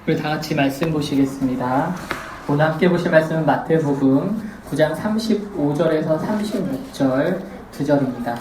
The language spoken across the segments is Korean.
우리 다 같이 말씀 보시겠습니다. 오늘 함께 보실 말씀은 마태복음 9장 35절에서 36절 2절입니다.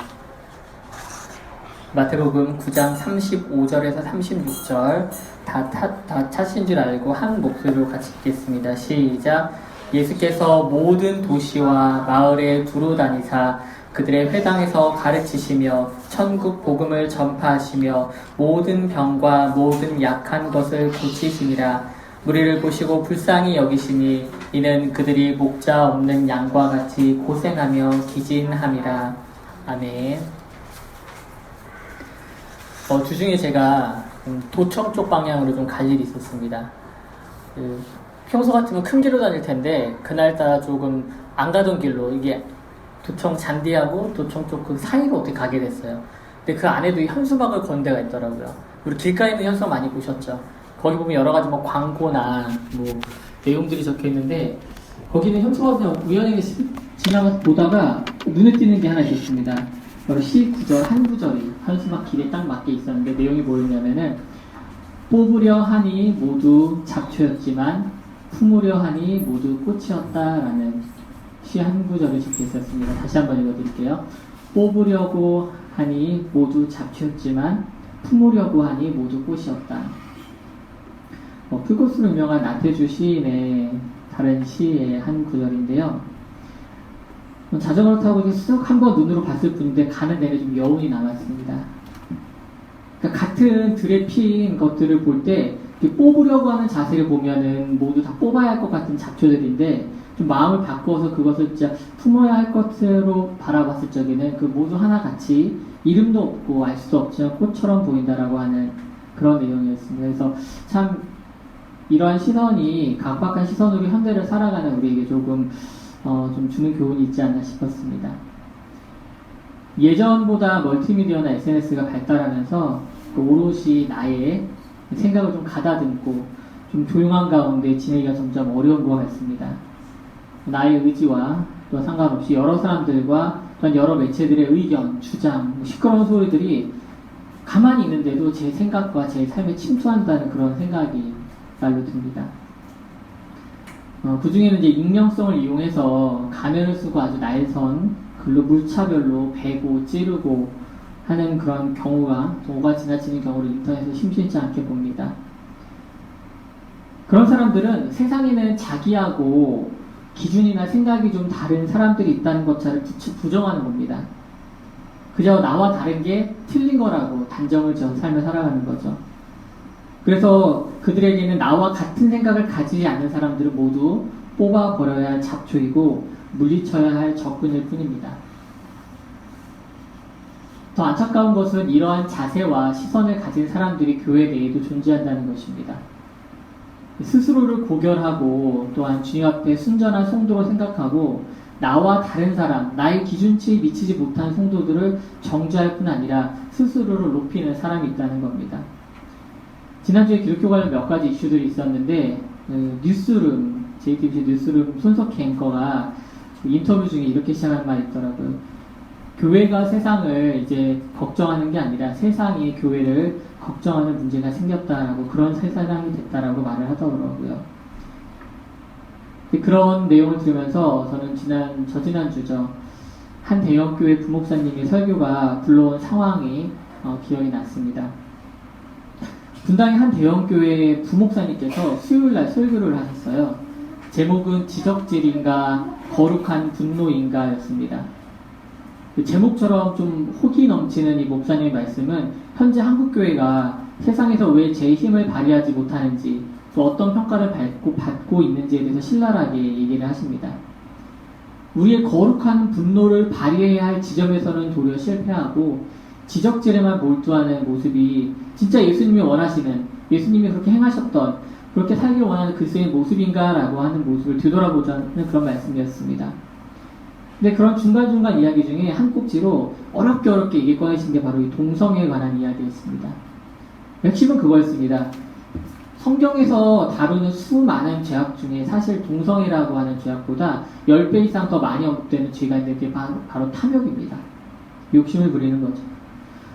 마태복음 9장 35절에서 36절 다 찾으신 줄 알고 한 목소리로 같이 읽겠습니다. 시작. 예수께서 모든 도시와 마을에 두루 다니사 그들의 회당에서 가르치시며 천국 복음을 전파하시며 모든 병과 모든 약한 것을 고치시니라. 무리를 보시고 불쌍히 여기시니 이는 그들이 목자 없는 양과 같이 고생하며 기진함이라. 아멘. 주중에 제가 도청 쪽 방향으로 좀 갈 일이 있었습니다. 평소 같으면 큰 길로 다닐 텐데 그날따라 조금 안 가던 길로 이게 도청 잔디하고 도청 쪽 그 사이로 어떻게 가게 됐어요. 근데 그 안에도 이 현수막을 건 데가 있더라고요. 우리 길가에 있는 현수막 많이 보셨죠? 거기 보면 여러 가지 뭐 광고나 뭐 내용들이 적혀 있는데 거기는 현수막을 그냥 우연히 지나가서 보다가 눈에 띄는 게 하나 있었습니다. 바로 19절 한 구절이 현수막 길에 딱 맞게 있었는데 내용이 뭐였냐면은 뽑으려 하니 모두 잡초였지만 품으려 하니 모두 꽃이었다라는 시 한 구절이 적혀 있었습니다. 다시 한번 읽어드릴게요. 뽑으려고 하니 모두 잡초였지만 품으려고 하니 모두 꽃이었다. 풀꽃으로 유명한 나태주 시인의 다른 시의 한 구절인데요. 자전거를 타고 쑥 한번 눈으로 봤을 뿐인데 가는 내내 좀 여운이 남았습니다. 그러니까 같은 들에 핀 것들을 볼 때 뽑으려고 하는 자세를 보면은 모두 다 뽑아야 할 것 같은 잡초들인데 좀 마음을 바꾸어서 그것을 진짜 품어야 할 것으로 바라봤을 적에는 그 모두 하나같이 이름도 없고 알 수도 없지만 꽃처럼 보인다라고 하는 그런 내용이었습니다. 그래서 참 이러한 시선이 강박한 시선으로 현대를 살아가는 우리에게 조금 좀 주는 교훈이 있지 않나 싶었습니다. 예전보다 멀티미디어나 SNS가 발달하면서 오롯이 나의 생각을 좀 가다듬고 좀 조용한 가운데 지내기가 점점 어려운 것 같습니다. 나의 의지와 또 상관없이 여러 사람들과 또한 여러 매체들의 의견, 주장, 시끄러운 소리들이 가만히 있는데도 제 생각과 제 삶에 침투한다는 그런 생각이 날로 듭니다. 그 중에는 이제 익명성을 이용해서 가면을 쓰고 아주 날선 글로 물차별로 베고 찌르고 하는 그런 경우가 오가 지나치는 경우를 인터넷에서 심심치 않게 봅니다. 그런 사람들은 세상에는 자기하고 기준이나 생각이 좀 다른 사람들이 있다는 것자를 부정하는 겁니다. 그저 나와 다른 게 틀린 거라고 단정을 지어서 삶을 살아가는 거죠. 그래서 그들에게는 나와 같은 생각을 가지지 않는 사람들은 모두 뽑아버려야 할 잡초이고 물리쳐야 할 적군일 뿐입니다. 더 안타까운 것은 이러한 자세와 시선을 가진 사람들이 교회 내에도 존재한다는 것입니다. 스스로를 고결하고 또한 주님 앞에 순전한 성도로 생각하고 나와 다른 사람, 나의 기준치에 미치지 못한 성도들을 정죄할 뿐 아니라 스스로를 높이는 사람이 있다는 겁니다. 지난주에 기독교 관련 몇 가지 이슈들이 있었는데 뉴스룸, JTBC 뉴스룸 손석희 앵커가 인터뷰 중에 이렇게 시작하는 말이 있더라고요. 교회가 세상을 이제 걱정하는 게 아니라 세상이 교회를 걱정하는 문제가 생겼다라고 그런 세상이 됐다라고 말을 하더라고요. 그런 내용을 들으면서 저는 저지난주죠. 한 대형교회 부목사님의 설교가 불러온 상황이 기억이 났습니다. 분당의 한 대형교회 부목사님께서 수요일날 설교를 하셨어요. 제목은 지적질인가 거룩한 분노인가 였습니다. 제목처럼 좀 호기 넘치는 이 목사님의 말씀은 현재 한국교회가 세상에서 왜 제 힘을 발휘하지 못하는지 또 어떤 평가를 받고 있는지에 대해서 신랄하게 얘기를 하십니다. 우리의 거룩한 분노를 발휘해야 할 지점에서는 도리어 실패하고 지적질에만 몰두하는 모습이 진짜 예수님이 원하시는, 예수님이 그렇게 행하셨던, 그렇게 살기를 원하는 그리스도의 모습인가라고 하는 모습을 되돌아보자는 그런 말씀이었습니다. 근데 그런 중간중간 이야기 중에 한 꼭지로 어렵게 얘기 꺼내신 게 바로 이 동성애에 관한 이야기였습니다. 핵심은 그거였습니다. 성경에서 다루는 수많은 죄악 중에 사실 동성애라고 하는 죄악보다 10배 이상 더 많이 언급되는 죄가 있는데 그게 바로 탐욕입니다. 욕심을 부리는 거죠.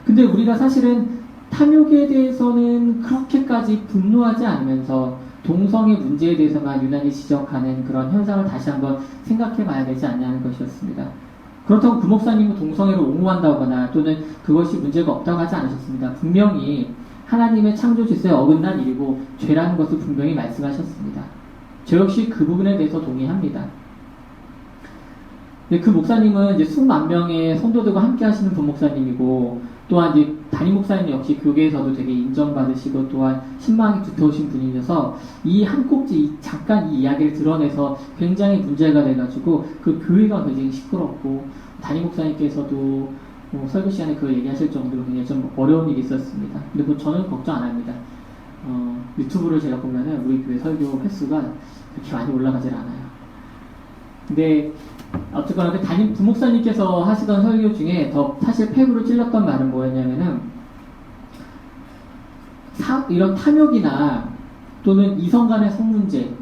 근데 우리가 사실은 탐욕에 대해서는 그렇게까지 분노하지 않으면서 동성의 문제에 대해서만 유난히 지적하는 그런 현상을 다시 한번 생각해 봐야 되지 않냐는 것이었습니다. 그렇다고 구 목사님은 동성애를 옹호한다거나 또는 그것이 문제가 없다고 하지 않으셨습니다. 분명히 하나님의 창조 질서에 어긋난 일이고 죄라는 것을 분명히 말씀하셨습니다. 저 역시 그 부분에 대해서 동의합니다. 그 목사님은 이제 수만 명의 성도들과 함께 하시는 부목사님이고, 또한 이제 담임 목사님 역시 교계에서도 되게 인정받으시고, 또한 신망이 두터우신 분이셔서 이 한 꼭지 잠깐 이 이야기를 드러내서 굉장히 문제가 돼가지고 그 교회가 굉장히 시끄럽고, 담임 목사님께서도 설교 시간에 그걸 얘기하실 정도로 굉장히 좀 어려운 일이 있었습니다. 근데 뭐 저는 걱정 안 합니다. 유튜브를 제가 보면은 우리 교회 설교 횟수가 그렇게 많이 올라가질 않아요. 근데 어쨌거나 그 담임 부목사님께서 하시던 설교 중에 더 사실 팩으로 찔렀던 말은 뭐였냐면은 이런 탐욕이나 또는 이성 간의 성문제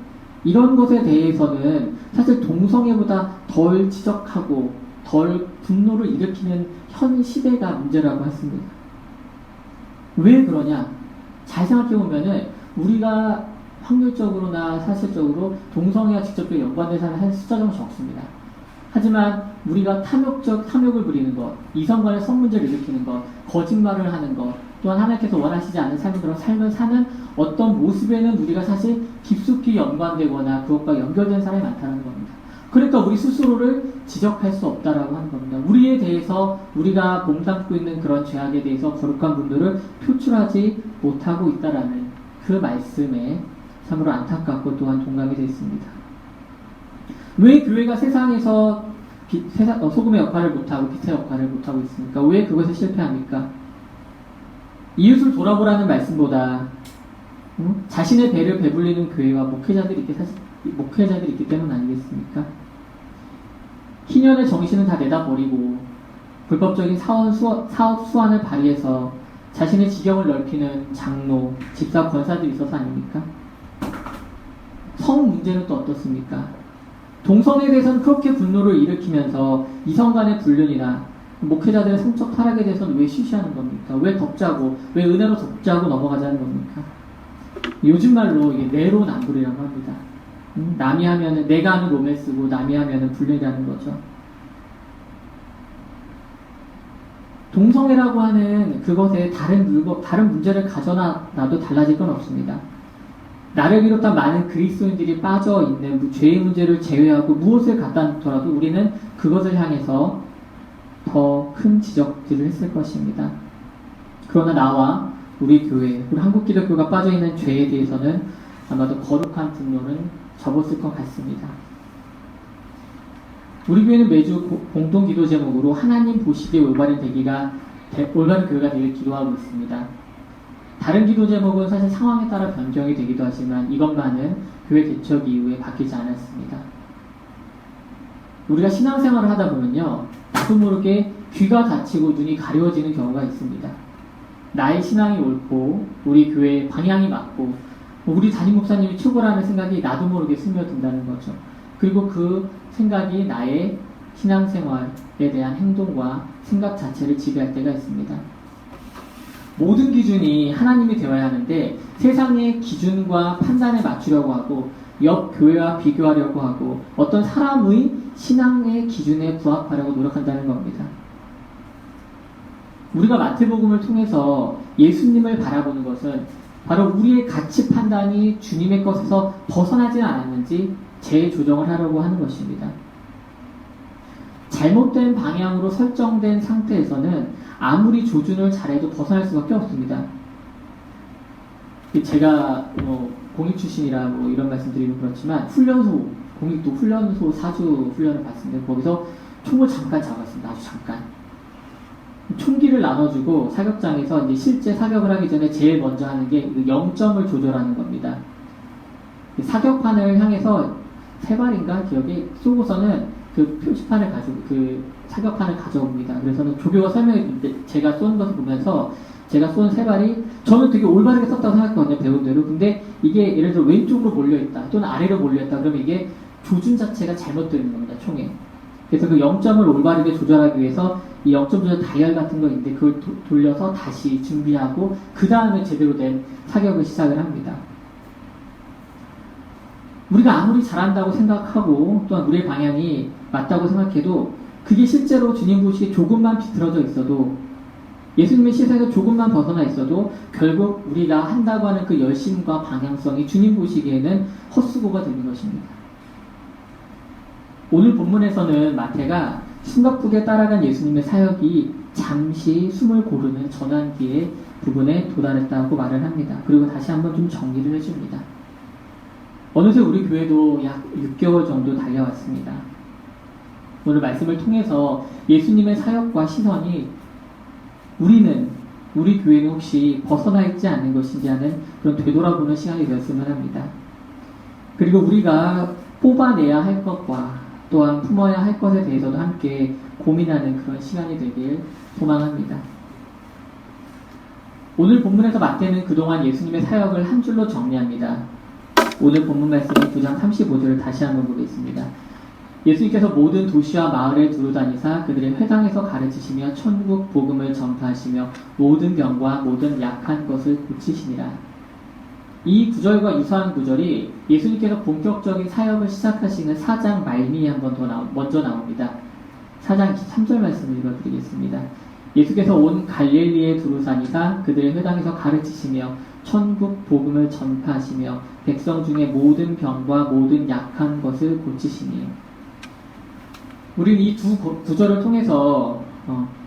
이런 것에 대해서는 사실 동성애보다 덜 지적하고 덜 분노를 일으키는 현 시대가 문제라고 했습니다. 왜 그러냐? 잘 생각해보면은 우리가 확률적으로나 사실적으로 동성애와 직접적으로 연관된 사람이 한 숫자 정도 적습니다. 하지만 우리가 탐욕을 부리는 것, 이성 간의 성문제를 일으키는 것, 거짓말을 하는 것, 또한 하나님께서 원하시지 않는 삶을 삶을 사는 어떤 모습에는 우리가 사실 깊숙이 연관되거나 그것과 연결된 사람이 많다는 겁니다. 그러니까 우리 스스로를 지적할 수 없다라고 하는 겁니다. 우리에 대해서 우리가 몸담고 있는 그런 죄악에 대해서 거룩한 분들을 표출하지 못하고 있다라는 그 말씀에 참으로 안타깝고 또한 동감이 됐습니다. 왜 교회가 세상에서 소금의 역할을 못하고 빛의 역할을 못하고 있습니까? 왜 그것에 실패합니까? 이웃을 돌아보라는 말씀보다 자신의 배를 배불리는 교회와 목회자들이 있기 때문 아니겠습니까? 희년의 정신은 다 내다버리고 불법적인 사업 수완을 발휘해서 자신의 지경을 넓히는 장로, 집사, 권사들이 있어서 아닙니까? 성 문제는 또 어떻습니까? 동성애에 대해서는 그렇게 분노를 일으키면서 이성 간의 불륜이나 목회자들의 성적 타락에 대해서는 왜 쉬쉬하는 겁니까? 왜 덮자고, 왜 은혜로 덮자고 넘어가자는 겁니까? 요즘 말로 이게 내로남불이라고 합니다. 남이 하면은 내가 하는 로맨스고 남이 하면은 불륜이라는 거죠. 동성애라고 하는 그것에 다른 문제를 가져놔도 달라질 건 없습니다. 나를 비롯한 많은 그리스도인들이 빠져있는 죄의 문제를 제외하고 무엇을 갖다 놓더라도 우리는 그것을 향해서 더 큰 지적들을 했을 것입니다. 그러나 나와 우리 교회, 우리 한국 기독교가 빠져있는 죄에 대해서는 아마도 거룩한 분노는 접었을 것 같습니다. 우리 교회는 매주 공동 기도 제목으로 하나님 보시기에 올바른 교회가 되길 기도하고 있습니다. 다른 기도 제목은 사실 상황에 따라 변경이 되기도 하지만 이것만은 교회 개척 이후에 바뀌지 않았습니다. 우리가 신앙생활을 하다 보면요, 나도 모르게 귀가 닫히고 눈이 가려워지는 경우가 있습니다. 나의 신앙이 옳고 우리 교회의 방향이 맞고 우리 담임 목사님이 최고라는 생각이 나도 모르게 스며든다는 거죠. 그리고 그 생각이 나의 신앙생활에 대한 행동과 생각 자체를 지배할 때가 있습니다. 모든 기준이 하나님이 되어야 하는데 세상의 기준과 판단에 맞추려고 하고 옆 교회와 비교하려고 하고 어떤 사람의 신앙의 기준에 부합하려고 노력한다는 겁니다. 우리가 마태복음을 통해서 예수님을 바라보는 것은 바로 우리의 가치 판단이 주님의 것에서 벗어나지 않았는지 재조정을 하려고 하는 것입니다. 잘못된 방향으로 설정된 상태에서는 아무리 조준을 잘해도 벗어날 수밖에 없습니다. 제가 공익 출신이라 이런 말씀 드리면 그렇지만 공익도 훈련소 4주 훈련을 받습니다. 거기서 총을 잠깐 잡았습니다. 아주 잠깐. 총기를 나눠주고 사격장에서 이제 실제 사격을 하기 전에 제일 먼저 하는 게 그 0점을 조절하는 겁니다. 사격판을 향해서 3발인가 기억에 쏘고서는 그 표지판을 그 사격판을 가져옵니다. 그래서는 조교가 설명해 주는데 제가 쏜 것을 보면서 제가 쏜 3발이 저는 되게 올바르게 썼다고 생각했거든요, 배운대로. 근데 이게 예를 들어 왼쪽으로 몰려있다 또는 아래로 몰려있다 그러면 이게 조준 자체가 잘못되는 겁니다, 총에. 그래서 그 0점을 올바르게 조절하기 위해서 이 0.5절 다이얼 같은 거 있는데 그걸 돌려서 다시 준비하고 그 다음에 제대로 된 사격을 시작을 합니다. 우리가 아무리 잘한다고 생각하고 또한 우리의 방향이 맞다고 생각해도 그게 실제로 주님 보시기에 조금만 비틀어져 있어도 예수님의 시선에서 조금만 벗어나 있어도 결국 우리가 한다고 하는 그 열심과 방향성이 주님 보시기에는 헛수고가 되는 것입니다. 오늘 본문에서는 마태가 숨가쁘게 따라간 예수님의 사역이 잠시 숨을 고르는 전환기의 부분에 도달했다고 말을 합니다. 그리고 다시 한번 좀 정리를 해줍니다. 어느새 우리 교회도 약 6개월 정도 달려왔습니다. 오늘 말씀을 통해서 예수님의 사역과 시선이 우리 교회는 혹시 벗어나 있지 않는 것인지 하는 그런 되돌아보는 시간이 되었으면 합니다. 그리고 우리가 뽑아내야 할 것과 또한 품어야 할 것에 대해서도 함께 고민하는 그런 시간이 되길 소망합니다. 오늘 본문에서 마태는 그동안 예수님의 사역을 한 줄로 정리합니다. 오늘 본문 말씀은 9장 35절을 다시 한번 보겠습니다. 예수님께서 모든 도시와 마을에 두루 다니사 그들의 회당에서 가르치시며 천국 복음을 전파하시며 모든 병과 모든 약한 것을 고치시니라. 이 구절과 유사한 구절이 예수님께서 본격적인 사역을 시작하시는 4장 말미에 한 번 더 먼저 나옵니다. 4장 23절 말씀을 읽어드리겠습니다. 예수께서 온 갈릴리에 두루 다니사 그들의 회당에서 가르치시며 천국 복음을 전파하시며 백성 중에 모든 병과 모든 약한 것을 고치시니. 우리는 이 두 구절을 통해서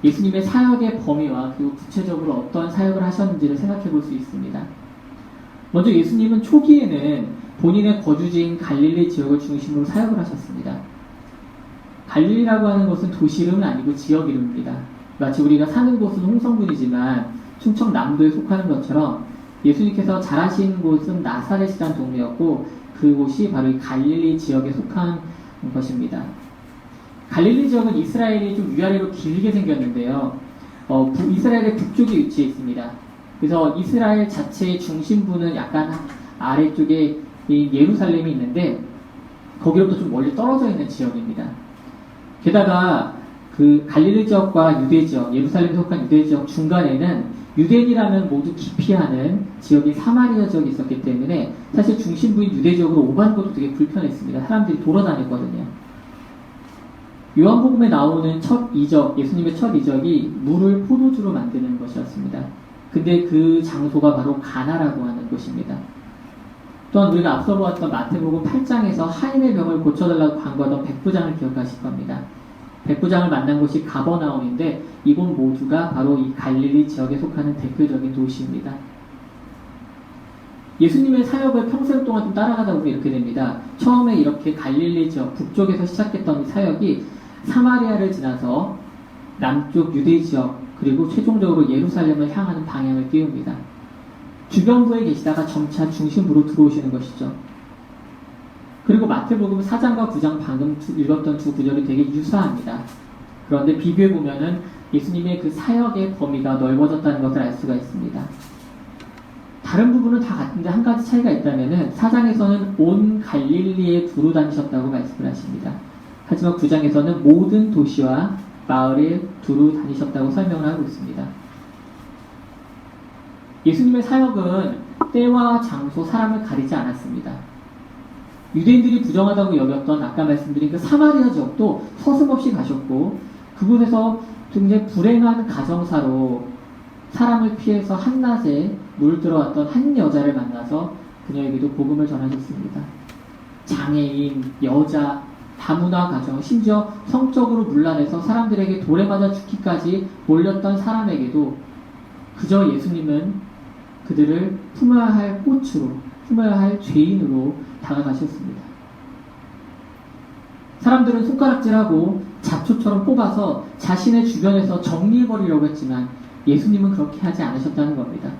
예수님의 사역의 범위와 그리고 구체적으로 어떤 사역을 하셨는지를 생각해 볼 수 있습니다. 먼저 예수님은 초기에는 본인의 거주지인 갈릴리 지역을 중심으로 사역을 하셨습니다. 갈릴리라고 하는 것은 도시 이름은 아니고 지역 이름입니다. 마치 우리가 사는 곳은 홍성군이지만 충청남도에 속하는 것처럼 예수님께서 자라신 곳은 나사렛이라는 동네였고 그곳이 바로 이 갈릴리 지역에 속한 것입니다. 갈릴리 지역은 이스라엘이 좀 위아래로 길게 생겼는데요. 이스라엘의 북쪽에 위치해 있습니다. 그래서 이스라엘 자체의 중심부는 약간 아래쪽에 예루살렘이 있는데 거기로부터 좀 멀리 떨어져 있는 지역입니다. 게다가 그 갈릴리 지역과 유대 지역, 예루살렘에 속한 유대 지역 중간에는 유대인이라면 모두 기피하는 지역이 사마리아 지역이 있었기 때문에 사실 중심부인 유대 지역으로 오가는 것도 되게 불편했습니다. 사람들이 돌아다녔거든요. 요한복음에 나오는 첫 이적, 예수님의 첫 이적이 물을 포도주로 만드는 것이었습니다. 근데 그 장소가 바로 가나라고 하는 곳입니다. 또한 우리가 앞서 보았던 마태복음 8장에서 하인의 병을 고쳐달라고 간구하던 백부장을 기억하실 겁니다. 백부장을 만난 곳이 가버나움인데 이곳 모두가 바로 이 갈릴리 지역에 속하는 대표적인 도시입니다. 예수님의 사역을 평생 동안 좀 따라가다 보면 이렇게 됩니다. 처음에 이렇게 갈릴리 지역 북쪽에서 시작했던 이 사역이 사마리아를 지나서 남쪽 유대 지역 그리고 최종적으로 예루살렘을 향하는 방향을 띄웁니다. 주변부에 계시다가 점차 중심부로 들어오시는 것이죠. 그리고 마태복음 4장과 9장 방금 읽었던 두 구절이 되게 유사합니다. 그런데 비교해보면은 예수님의 그 사역의 범위가 넓어졌다는 것을 알 수가 있습니다. 다른 부분은 다 같은데 한 가지 차이가 있다면은 4장에서는 온 갈릴리에 두루 다니셨다고 말씀을 하십니다. 하지만 9장에서는 모든 도시와 마을에 두루 다니셨다고 설명을 하고 있습니다. 예수님의 사역은 때와 장소, 사람을 가리지 않았습니다. 유대인들이 부정하다고 여겼던 아까 말씀드린 그 사마리아 지역도 서슴없이 가셨고 그곳에서 굉장히 불행한 가정사로 사람을 피해서 한낮에 물들어왔던 한 여자를 만나서 그녀에게도 복음을 전하셨습니다. 장애인, 여자, 다문화 가정, 심지어 성적으로 문란해서 사람들에게 돌에 맞아 죽기까지 몰렸던 사람에게도 그저 예수님은 그들을 품어야 할 꽃으로, 품어야 할 죄인으로 다가가셨습니다. 사람들은 손가락질하고 잡초처럼 뽑아서 자신의 주변에서 정리해버리려고 했지만 예수님은 그렇게 하지 않으셨다는 겁니다.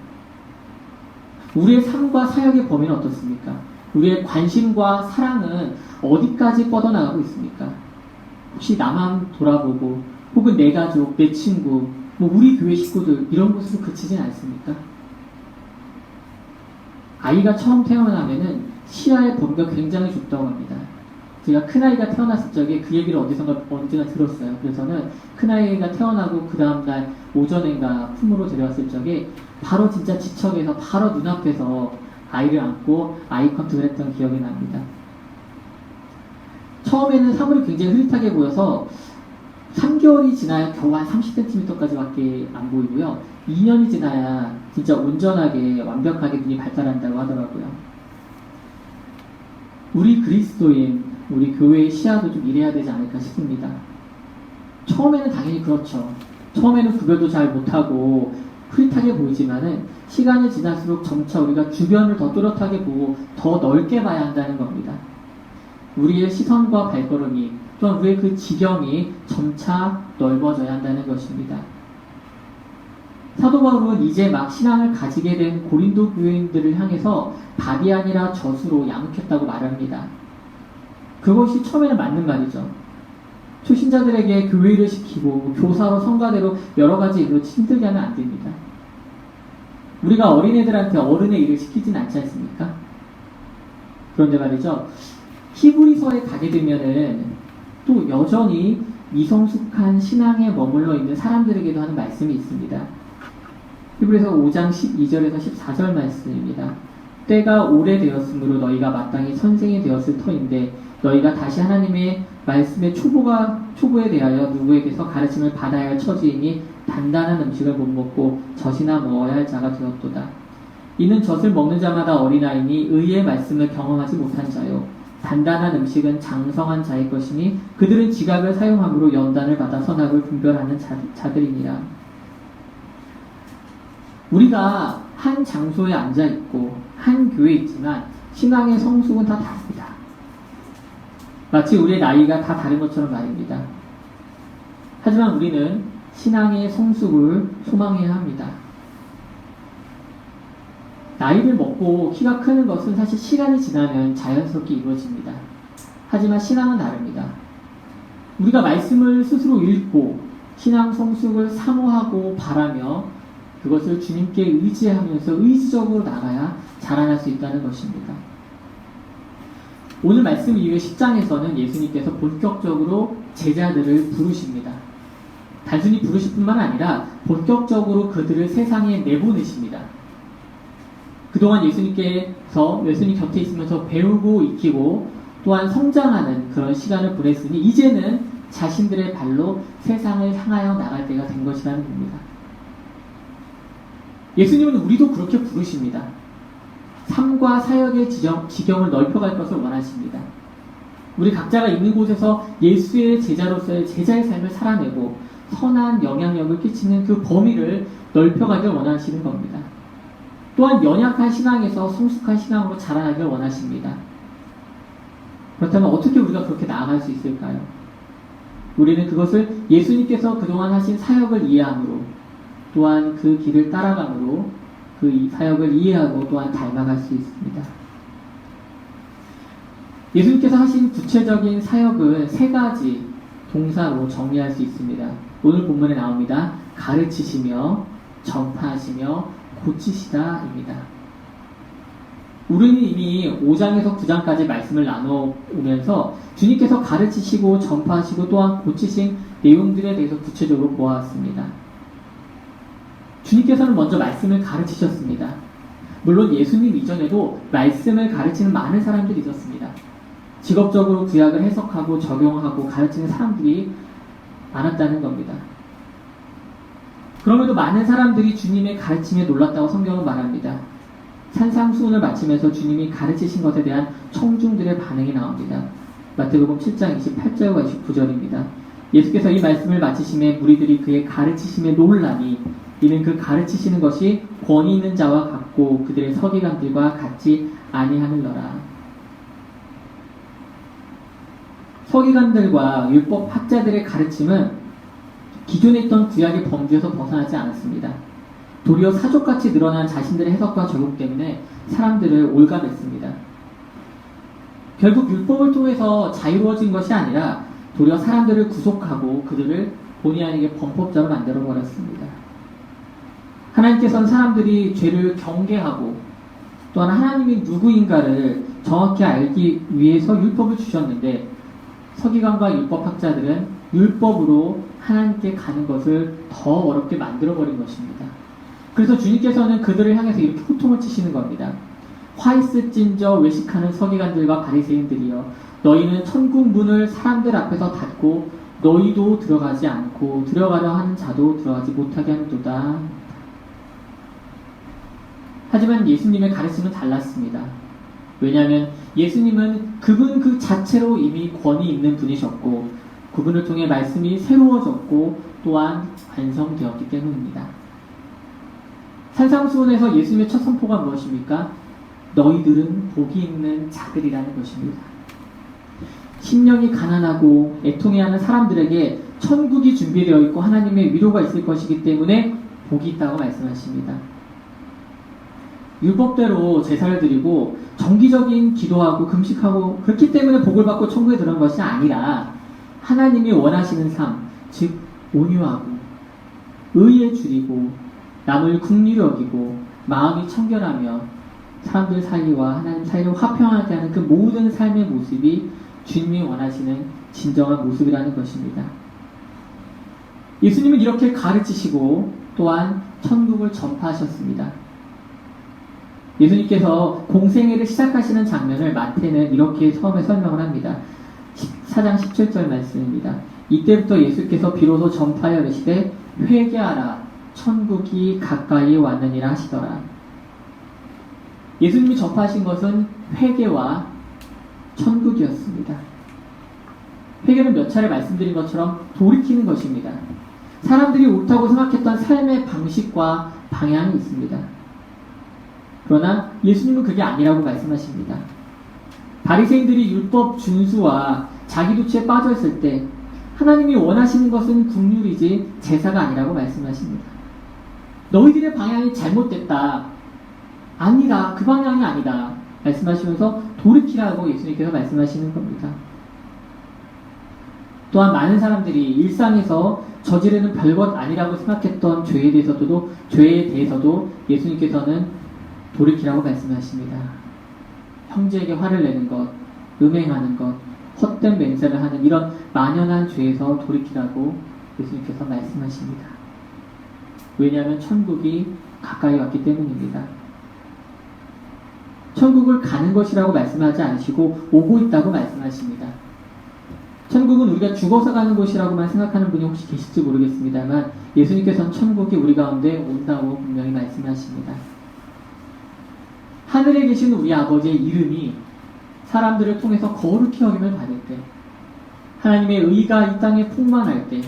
우리의 삶과 사역의 범위는 어떻습니까? 우리의 관심과 사랑은 어디까지 뻗어나가고 있습니까? 혹시 나만 돌아보고 혹은 내 가족, 내 친구, 우리 교회 식구들 이런 곳으로 그치진 않습니까? 아이가 처음 태어나면은 시야의 범위가 굉장히 좁다고 합니다. 제가 큰아이가 태어났을 적에 그 얘기를 어디선가 언제나 들었어요. 그래서는 큰아이가 태어나고 그 다음날 오전인가 품으로 데려왔을 적에 바로 진짜 지척에서 바로 눈앞에서 아이를 안고 아이 컨택을 했던 기억이 납니다. 처음에는 사물이 굉장히 흐릿하게 보여서 3개월이 지나야 겨우 한 30cm까지밖에 안 보이고요. 2년이 지나야 진짜 온전하게 완벽하게 눈이 발달한다고 하더라고요. 우리 그리스도인, 우리 교회의 시야도 좀 이래야 되지 않을까 싶습니다. 처음에는 당연히 그렇죠. 처음에는 구별도 잘 못하고 흐릿하게 보이지만은 시간이 지날수록 점차 우리가 주변을 더 또렷하게 보고 더 넓게 봐야 한다는 겁니다. 우리의 시선과 발걸음이 또한 우리의 그 지경이 점차 넓어져야 한다는 것입니다. 사도 바울은 이제 막 신앙을 가지게 된 고린도 교인들을 향해서 밥이 아니라 젖으로 양육했다고 말합니다. 그것이 처음에는 맞는 말이죠. 초신자들에게 교회를 시키고 교사로 성가대로 여러 가지 일로 힘들게 하면 안 됩니다. 우리가 어린애들한테 어른의 일을 시키진 않지 않습니까? 그런데 말이죠. 히브리서에 가게 되면은 또 여전히 미성숙한 신앙에 머물러 있는 사람들에게도 하는 말씀이 있습니다. 히브리서 5장 12절에서 14절 말씀입니다. 때가 오래되었으므로 너희가 마땅히 선생이 되었을 터인데 너희가 다시 하나님의 말씀의 초보에 대하여 누구에게서 가르침을 받아야 할 처지이니 단단한 음식을 못 먹고 젖이나 먹어야 할 자가 되었도다. 이는 젖을 먹는 자마다 어린아이니 의의 말씀을 경험하지 못한 자요. 단단한 음식은 장성한 자의 것이니 그들은 지각을 사용함으로 연단을 받아 선악을 분별하는 자들이니라. 우리가 한 장소에 앉아있고 한 교회에 있지만 신앙의 성숙은 다 다릅니다. 마치 우리의 나이가 다 다른 것처럼 말입니다. 하지만 우리는 신앙의 성숙을 소망해야 합니다. 나이를 먹고 키가 크는 것은 사실 시간이 지나면 자연스럽게 이루어집니다. 하지만 신앙은 다릅니다. 우리가 말씀을 스스로 읽고 신앙 성숙을 사모하고 바라며 그것을 주님께 의지하면서 의지적으로 나가야 자라날 수 있다는 것입니다. 오늘 말씀 이후에 10장에서는 예수님께서 본격적으로 제자들을 부르십니다. 단순히 부르실 뿐만 아니라 본격적으로 그들을 세상에 내보내십니다. 그동안 예수님 곁에 있으면서 배우고 익히고 또한 성장하는 그런 시간을 보냈으니 이제는 자신들의 발로 세상을 향하여 나갈 때가 된 것이라는 겁니다. 예수님은 우리도 그렇게 부르십니다. 삶과 사역의 지경을 넓혀갈 것을 원하십니다. 우리 각자가 있는 곳에서 예수의 제자로서의 제자의 삶을 살아내고 선한 영향력을 끼치는 그 범위를 넓혀가길 원하시는 겁니다. 또한 연약한 신앙에서 성숙한 신앙으로 자라나길 원하십니다. 그렇다면 어떻게 우리가 그렇게 나아갈 수 있을까요? 우리는 그것을 예수님께서 그동안 하신 사역을 이해함으로 또한 그 길을 따라감으로 그 사역을 이해하고 또한 닮아갈 수 있습니다. 예수님께서 하신 구체적인 사역은 세 가지 동사로 정리할 수 있습니다. 오늘 본문에 나옵니다. 가르치시며 전파하시며 고치시다입니다. 우리는 이미 5장에서 9장까지 말씀을 나눠오면서 주님께서 가르치시고 전파하시고 또한 고치신 내용들에 대해서 구체적으로 보아왔습니다. 주님께서는 먼저 말씀을 가르치셨습니다. 물론 예수님 이전에도 말씀을 가르치는 많은 사람들이 있었습니다. 직업적으로 구약을 해석하고 적용하고 가르치는 사람들이 많았다는 겁니다. 그럼에도 많은 사람들이 주님의 가르침에 놀랐다고 성경은 말합니다. 산상수훈을 마치면서 주님이 가르치신 것에 대한 청중들의 반응이 나옵니다. 마태복음 7장 28절과 29절입니다. 예수께서 이 말씀을 마치심에 무리들이 그의 가르치심에 놀라니 이는 그 가르치시는 것이 권위 있는 자와 같고 그들의 서기관들과 같지 아니하느니라. 서기관들과 율법 학자들의 가르침은 기존에 있던 구약의 범주에서 벗어나지 않았습니다. 도리어 사족같이 늘어난 자신들의 해석과 적용 때문에 사람들을 올가맸습니다. 결국 율법을 통해서 자유로워진 것이 아니라 도리어 사람들을 구속하고 그들을 본의 아니게 범법자로 만들어버렸습니다. 하나님께서는 사람들이 죄를 경계하고 또한 하나님이 누구인가를 정확히 알기 위해서 율법을 주셨는데 서기관과 율법학자들은 율법으로 하나님께 가는 것을 더 어렵게 만들어버린 것입니다. 그래서 주님께서는 그들을 향해서 이렇게 호통을 치시는 겁니다. 화 있을진저 외식하는 서기관들과 바리새인들이여, 너희는 천국 문을 사람들 앞에서 닫고 너희도 들어가지 않고 들어가려 하는 자도 들어가지 못하게 하는도다. 하지만 예수님의 가르침은 달랐습니다. 왜냐하면 예수님은 그분 그 자체로 이미 권위 있는 분이셨고 그분을 통해 말씀이 새로워졌고 또한 완성되었기 때문입니다. 산상수훈에서 예수님의 첫 선포가 무엇입니까? 너희들은 복이 있는 자들이라는 것입니다. 심령이 가난하고 애통해하는 사람들에게 천국이 준비되어 있고 하나님의 위로가 있을 것이기 때문에 복이 있다고 말씀하십니다. 율법대로 제사를 드리고 정기적인 기도하고 금식하고 그렇기 때문에 복을 받고 천국에 들어간 것이 아니라 하나님이 원하시는 삶, 즉 온유하고 의에 줄이고 남을 긍휼히 여기고 마음이 청결하며 사람들 사이와 하나님 사이를 화평하게 하는 그 모든 삶의 모습이 주님이 원하시는 진정한 모습이라는 것입니다. 예수님은 이렇게 가르치시고 또한 천국을 전파하셨습니다. 예수님께서 공생애를 시작하시는 장면을 마태는 이렇게 처음에 설명을 합니다. 4장 17절 말씀입니다. 이때부터 예수께서 비로소 전파하여 이르시되 회개하라 천국이 가까이 왔느니라 하시더라. 예수님이 전파하신 것은 회개와 천국이었습니다. 회개는 몇 차례 말씀드린 것처럼 돌이키는 것입니다. 사람들이 옳다고 생각했던 삶의 방식과 방향이 있습니다. 그러나 예수님은 그게 아니라고 말씀하십니다. 바리새인들이 율법 준수와 자기도취에 빠져있을 때 하나님이 원하시는 것은 긍휼이지 제사가 아니라고 말씀하십니다. 너희들의 방향이 잘못됐다. 아니다. 그 방향이 아니다. 말씀하시면서 돌이키라고 예수님께서 말씀하시는 겁니다. 또한 많은 사람들이 일상에서 저지르는 별것 아니라고 생각했던 죄에 대해서도 예수님께서는 돌이키라고 말씀하십니다. 형제에게 화를 내는 것, 음행하는 것, 헛된 맹세를 하는 이런 만연한 죄에서 돌이키라고 예수님께서 말씀하십니다. 왜냐하면 천국이 가까이 왔기 때문입니다. 천국을 가는 것이라고 말씀하지 않으시고 오고 있다고 말씀하십니다. 천국은 우리가 죽어서 가는 곳이라고만 생각하는 분이 혹시 계실지 모르겠습니다만 예수님께서는 천국이 우리 가운데 온다고 분명히 말씀하십니다. 하늘에 계신 우리 아버지의 이름이 사람들을 통해서 거룩히 여김을 받을 때, 하나님의 의가 이 땅에 풍만할 때,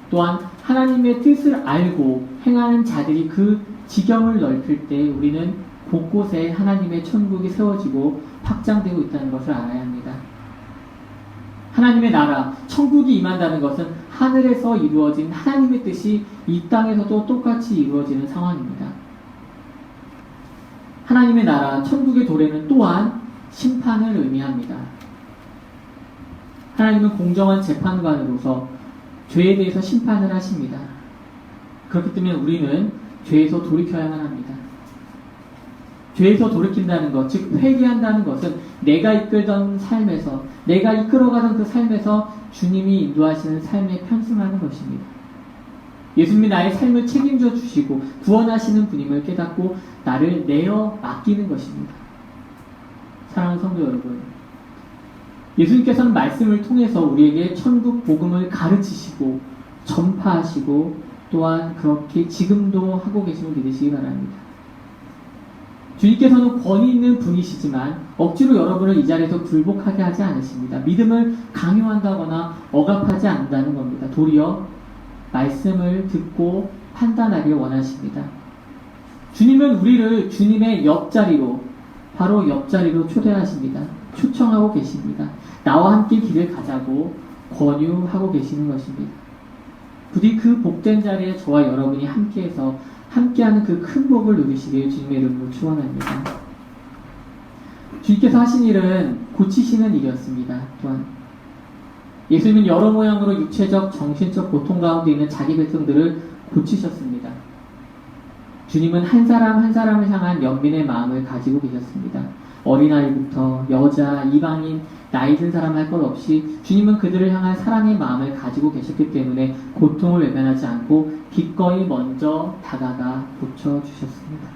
또한 하나님의 뜻을 알고 행하는 자들이 그 지경을 넓힐 때 우리는 곳곳에 하나님의 천국이 세워지고 확장되고 있다는 것을 알아야 합니다. 하나님의 나라, 천국이 임한다는 것은 하늘에서 이루어진 하나님의 뜻이 이 땅에서도 똑같이 이루어지는 상황입니다. 하나님의 나라, 천국의 도래는 또한 심판을 의미합니다. 하나님은 공정한 재판관으로서 죄에 대해서 심판을 하십니다. 그렇기 때문에 우리는 죄에서 돌이켜야만 합니다. 죄에서 돌이킨다는 것, 즉 회개한다는 것은 내가 이끌던 삶에서, 내가 이끌어가던 그 삶에서 주님이 인도하시는 삶에 편승하는 것입니다. 예수님이 나의 삶을 책임져 주시고 구원하시는 분임을 깨닫고 나를 내어 맡기는 것입니다. 사랑하는 성도 여러분, 예수님께서는 말씀을 통해서 우리에게 천국 복음을 가르치시고 전파하시고 또한 그렇게 지금도 하고 계심을 믿으시기 바랍니다. 주님께서는 권위 있는 분이시지만 억지로 여러분을 이 자리에서 굴복하게 하지 않으십니다. 믿음을 강요한다거나 억압하지 않는다는 겁니다. 도리어 말씀을 듣고 판단하길 원하십니다. 주님은 우리를 주님의 옆자리로, 바로 옆자리로 초대하십니다. 초청하고 계십니다. 나와 함께 길을 가자고 권유하고 계시는 것입니다. 부디 그 복된 자리에 저와 여러분이 함께해서 함께하는 그 큰 복을 누리시길 주님의 이름으로 축원합니다. 주님께서 하신 일은 고치시는 일이었습니다. 또한 예수님은 여러 모양으로 육체적, 정신적 고통 가운데 있는 자기 백성들을 고치셨습니다. 주님은 한 사람 한 사람을 향한 연민의 마음을 가지고 계셨습니다. 어린아이부터 여자, 이방인, 나이 든 사람 할 것 없이 주님은 그들을 향한 사랑의 마음을 가지고 계셨기 때문에 고통을 외면하지 않고 기꺼이 먼저 다가가 고쳐주셨습니다.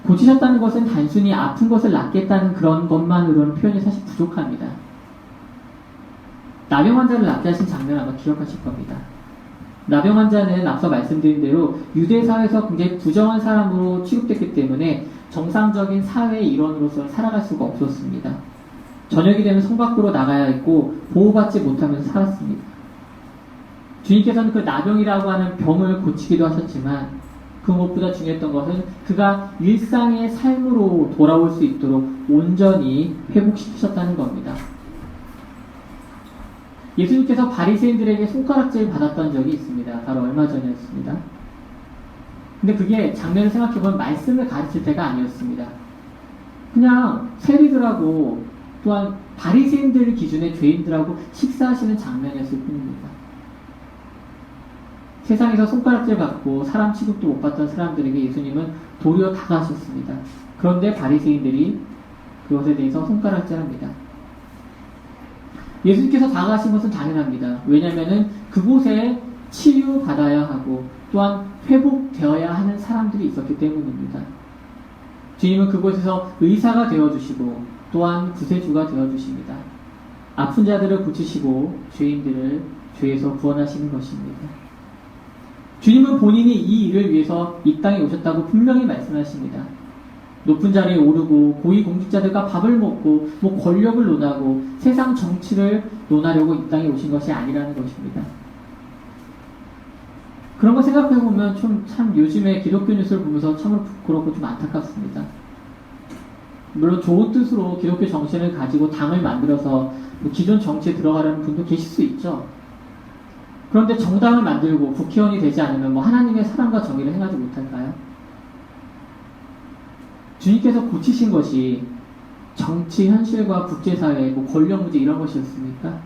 고치셨다는 것은 단순히 아픈 것을 낫겠다는 그런 것만으로는 표현이 사실 부족합니다. 나병 환자를 낫게 하신 장면 아마 기억하실 겁니다. 나병 환자는 앞서 말씀드린 대로 유대 사회에서 굉장히 부정한 사람으로 취급됐기 때문에 정상적인 사회의 일원으로서 살아갈 수가 없었습니다. 저녁이 되면 성 밖으로 나가야 했고 보호받지 못하면서 살았습니다. 주님께서는 그 나병이라고 하는 병을 고치기도 하셨지만 그 무엇보다 중요했던 것은 그가 일상의 삶으로 돌아올 수 있도록 온전히 회복시키셨다는 겁니다. 예수님께서 바리새인들에게 손가락질 받았던 적이 있습니다. 바로 얼마 전이었습니다. 근데 그게 장면을 생각해보면 말씀을 가르칠 때가 아니었습니다. 그냥 세리들하고 또한 바리새인들 기준의 죄인들하고 식사하시는 장면이었을 뿐입니다. 세상에서 손가락질 받고 사람 취급도 못 받던 사람들에게 예수님은 도리어 다가가셨습니다. 그런데 바리새인들이 그것에 대해서 손가락질합니다. 예수님께서 다가가신 것은 당연합니다. 왜냐하면 그곳에 치유받아야 하고 또한 회복되어야 하는 사람들이 있었기 때문입니다. 주님은 그곳에서 의사가 되어주시고 또한 구세주가 되어주십니다. 아픈 자들을 고치시고 죄인들을 죄에서 구원하시는 것입니다. 주님은 본인이 이 일을 위해서 이 땅에 오셨다고 분명히 말씀하십니다. 높은 자리에 오르고 고위 공직자들과 밥을 먹고 권력을 논하고 세상 정치를 논하려고 이 땅에 오신 것이 아니라는 것입니다. 그런 거 생각해보면 참 요즘에 기독교 뉴스를 보면서 참으로 부끄럽고 좀 안타깝습니다. 물론 좋은 뜻으로 기독교 정신을 가지고 당을 만들어서 기존 정치에 들어가려는 분도 계실 수 있죠. 그런데 정당을 만들고 국회의원이 되지 않으면 하나님의 사랑과 정의를 행하지 못할까요? 주님께서 고치신 것이 정치 현실과 국제사회, 권력 문제 이런 것이었습니까?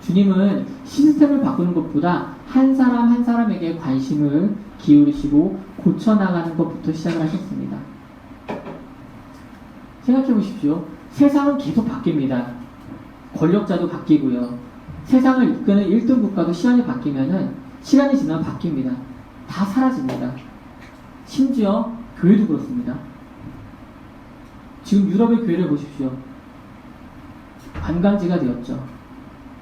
주님은 시스템을 바꾸는 것보다 한 사람 한 사람에게 관심을 기울이시고 고쳐나가는 것부터 시작을 하셨습니다. 생각해 보십시오. 세상은 계속 바뀝니다. 권력자도 바뀌고요. 세상을 이끄는 1등 국가도 시간이 지나면 바뀝니다. 다 사라집니다. 심지어 교회도 그렇습니다. 지금 유럽의 교회를 보십시오. 관광지가 되었죠.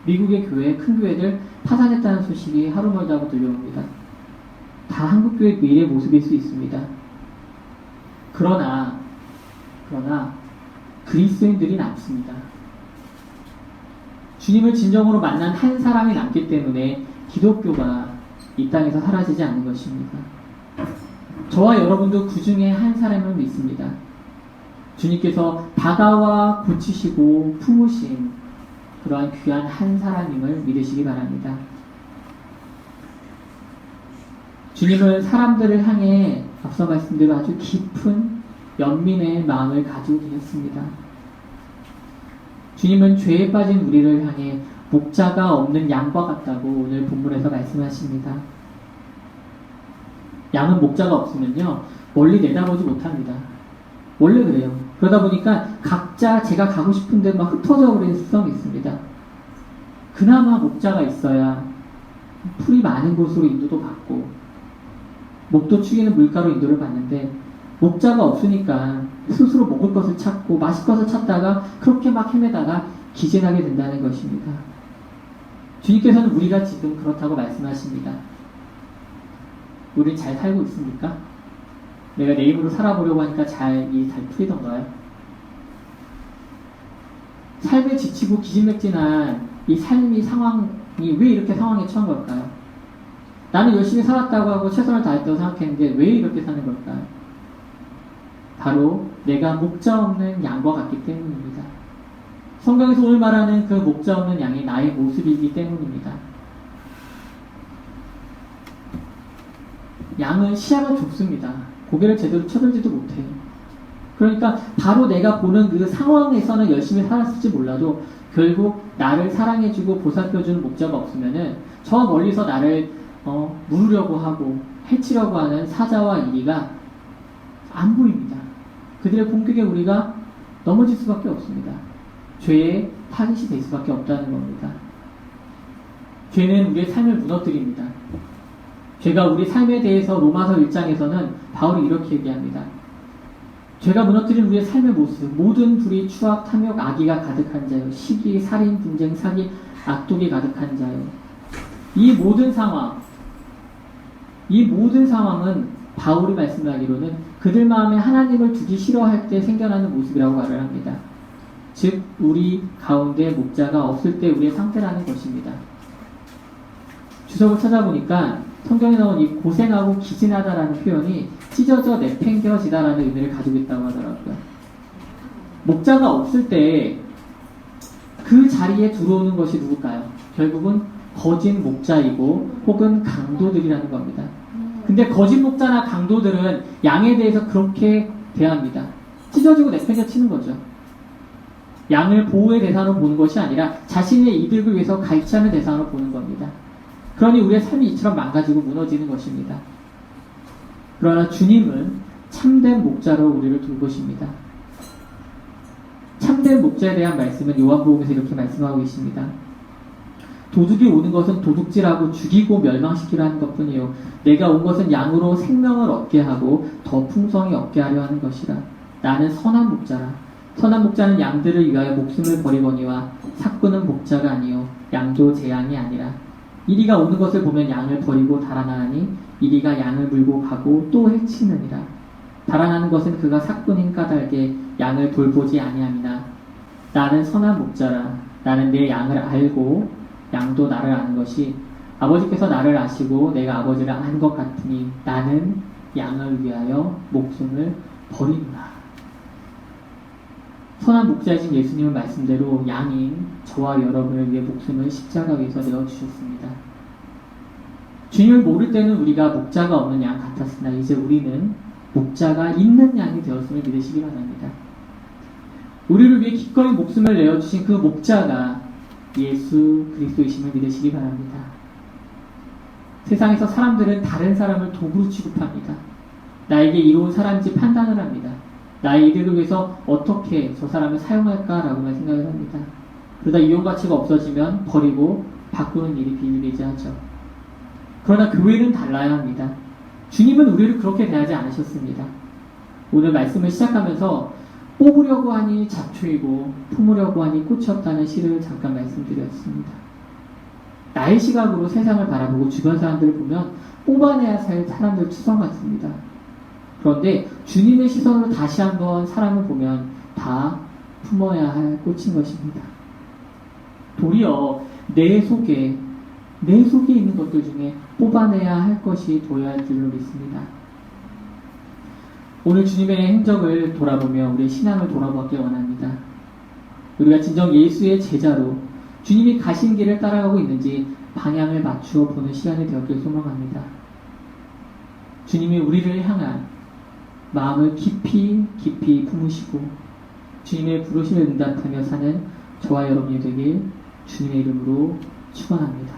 미국의 교회, 큰 교회들 파산했다는 소식이 하루 멀다 하고 들려옵니다. 다 한국교회 미래 모습일 수 있습니다. 그러나 그리스도인들이 남습니다. 주님을 진정으로 만난 한 사람이 남기 때문에 기독교가 이 땅에서 사라지지 않는 것입니다. 저와 여러분도 그 중에 한 사람을 믿습니다. 주님께서 다가와 고치시고 품으신 그러한 귀한 한 사람임을 믿으시기 바랍니다. 주님은 사람들을 향해 앞서 말씀대로 아주 깊은 연민의 마음을 가지고 계셨습니다. 주님은 죄에 빠진 우리를 향해 목자가 없는 양과 같다고 오늘 본문에서 말씀하십니다. 양은 목자가 없으면요 멀리 내다보지 못합니다. 원래 그래요. 그러다 보니까 각자 제가 가고 싶은 데 막 흩어져 버리는 습성이 있습니다. 그나마 목자가 있어야 풀이 많은 곳으로 인도도 받고 목도 축이는 물가로 인도를 받는데 목자가 없으니까 스스로 먹을 것을 찾고 마실 것을 찾다가 그렇게 막 헤매다가 기진하게 된다는 것입니다. 주님께서는 우리가 지금 그렇다고 말씀하십니다. 우리 잘 살고 있습니까? 내가 내 입으로 살아보려고 하니까 잘 풀리던가요? 삶에 지치고 기진맥진한 이 상황이 왜 이렇게 상황에 처한 걸까요? 나는 열심히 살았다고 하고 최선을 다했다고 생각했는데 왜 이렇게 사는 걸까요? 바로 내가 목자 없는 양과 같기 때문입니다. 성경에서 오늘 말하는 그 목자 없는 양이 나의 모습이기 때문입니다. 양은 시야가 좁습니다. 고개를 제대로 쳐들지도 못해요. 그러니까 바로 내가 보는 그 상황에서는 열심히 살았을지 몰라도 결국 나를 사랑해주고 보살펴주는 목자가 없으면은 저 멀리서 나를 물으려고 하고 해치려고 하는 사자와 이리가 안 보입니다. 그들의 공격에 우리가 넘어질 수밖에 없습니다. 죄의 타깃이 될 수밖에 없다는 겁니다. 죄는 우리의 삶을 무너뜨립니다. 죄가 우리 삶에 대해서 로마서 1장에서는 바울이 이렇게 얘기합니다. 죄가 무너뜨린 우리의 삶의 모습, 모든 불의, 추악, 탐욕, 악의가 가득한 자요. 시기, 살인, 분쟁, 사기, 악독이 가득한 자요. 이 모든 상황은 바울이 말씀하기로는 그들 마음에 하나님을 두기 싫어할 때 생겨나는 모습이라고 말을 합니다. 즉 우리 가운데 목자가 없을 때 우리의 상태라는 것입니다. 주석을 찾아보니까 성경에 나온 이 고생하고 기진하다라는 표현이 찢어져 내팽겨지다라는 의미를 가지고 있다고 하더라고요. 목자가 없을 때 그 자리에 들어오는 것이 누굴까요? 결국은 거짓 목자이고 혹은 강도들이라는 겁니다. 근데 거짓 목자나 강도들은 양에 대해서 그렇게 대합니다. 찢어지고 내팽겨치는 거죠. 양을 보호의 대상으로 보는 것이 아니라 자신의 이득을 위해서 갈취하는 대상으로 보는 겁니다. 그러니 우리의 삶이 이처럼 망가지고 무너지는 것입니다. 그러나 주님은 참된 목자로 우리를 돌보십니다. 참된 목자에 대한 말씀은 요한복음에서 이렇게 말씀하고 계십니다. 도둑이 오는 것은 도둑질하고 죽이고 멸망시키려 하는 것뿐이요 내가 온 것은 양으로 생명을 얻게 하고 더 풍성히 얻게 하려 하는 것이라. 나는 선한 목자라. 선한 목자는 양들을 위하여 목숨을 버리거니와 삭구는 목자가 아니요 양도 제 양이 아니라. 이리가 오는 것을 보면 양을 버리고 달아나니 이리가 양을 물고 가고 또 해치느니라. 달아나는 것은 그가 삭구는 까닭에 양을 돌보지 아니함이나 나는 선한 목자라. 나는 내 양을 알고 양도 나를 아는 것이 아버지께서 나를 아시고 내가 아버지를 아는 것 같으니 나는 양을 위하여 목숨을 버리노라. 선한 목자이신 예수님의 말씀대로 양인 저와 여러분을 위해 목숨을 십자가 위에서 내어주셨습니다. 주님을 모를 때는 우리가 목자가 없는 양 같았으나 이제 우리는 목자가 있는 양이 되었음을 믿으시기 바랍니다. 우리를 위해 기꺼이 목숨을 내어주신 그 목자가 예수 그리스도이심을 믿으시기 바랍니다. 세상에서 사람들은 다른 사람을 도구로 취급합니다. 나에게 이로운 사람인지 판단을 합니다. 나의 이득을 위해서 어떻게 저 사람을 사용할까라고만 생각을 합니다. 그러다 이용 가치가 없어지면 버리고 바꾸는 일이 비일비재하죠. 그러나 교회는 달라야 합니다. 주님은 우리를 그렇게 대하지 않으셨습니다. 오늘 말씀을 시작하면서 뽑으려고 하니 잡초이고 품으려고 하니 꽃이 없다는 시를 잠깐 말씀드렸습니다. 나의 시각으로 세상을 바라보고 주변 사람들을 보면 뽑아내야 살 사람들 투성 같습니다. 그런데 주님의 시선으로 다시 한번 사람을 보면 다 품어야 할 꽃인 것입니다. 도리어 내 속에 있는 것들 중에 뽑아내야 할 것이 보여야 할 줄로 믿습니다. 오늘 주님의 행적을 돌아보며 우리의 신앙을 돌아보길 원합니다. 우리가 진정 예수의 제자로 주님이 가신 길을 따라가고 있는지 방향을 맞추어 보는 시간이 되었길 소망합니다. 주님이 우리를 향한 마음을 깊이 품으시고 주님의 부르심을 응답하며 사는 저와 여러분이 되길 주님의 이름으로 축원합니다.